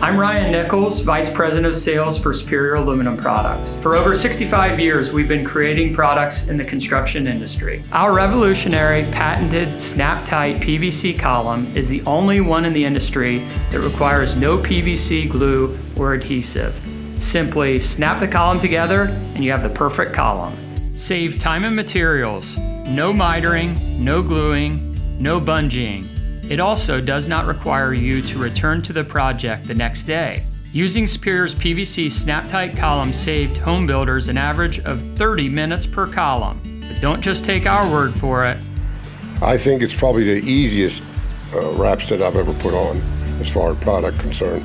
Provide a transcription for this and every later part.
I'm Ryan Nichols, Vice President of Sales for Superior Aluminum Products. For over 65 years, we've been creating products in the construction industry. Our revolutionary patented Snap-Tite PVC column is the only one in the industry that requires no PVC glue or adhesive. Simply snap the column together and you have the perfect column. Save time and materials. No mitering, no gluing, no bungeeing. It also does not require you to return to the project the next day. Using Superior's PVC Snap-Tite column saved home builders an average of 30 minutes per column. But don't just take our word for it. I think it's probably the easiest wraps that I've ever put on as far as product concerned.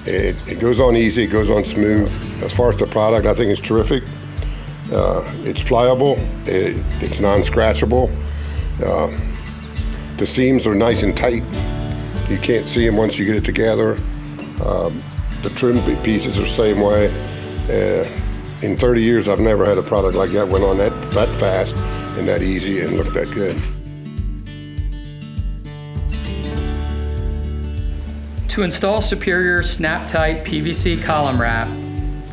It goes on easy, it goes on smooth. As far as the product, I think it's terrific. It's pliable, it's non-scratchable. The seams are nice and tight. You can't see them once you get it together. The trim pieces are the same way. In 30 years, I've never had a product like that went on that fast and that easy and looked that good. To install Superior Snap-Tite PVC column wrap,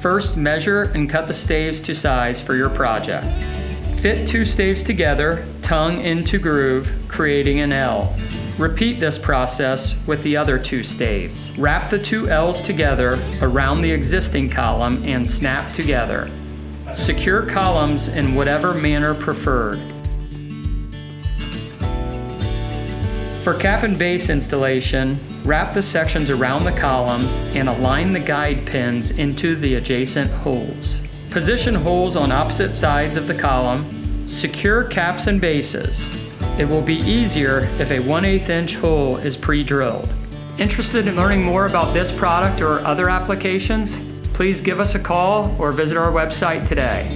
first measure and cut the staves to size for your project. Fit 2 staves together, tongue into groove, creating an L. Repeat this process with the other 2 staves. Wrap the 2 L's together around the existing column and snap together. Secure columns in whatever manner preferred. For cap and base installation, wrap the sections around the column and align the guide pins into the adjacent holes. Position holes on opposite sides of the column. Secure caps and bases. It will be easier if a 1/8 inch hole is pre-drilled. Interested in learning more about this product or other applications? Please give us a call or visit our website today.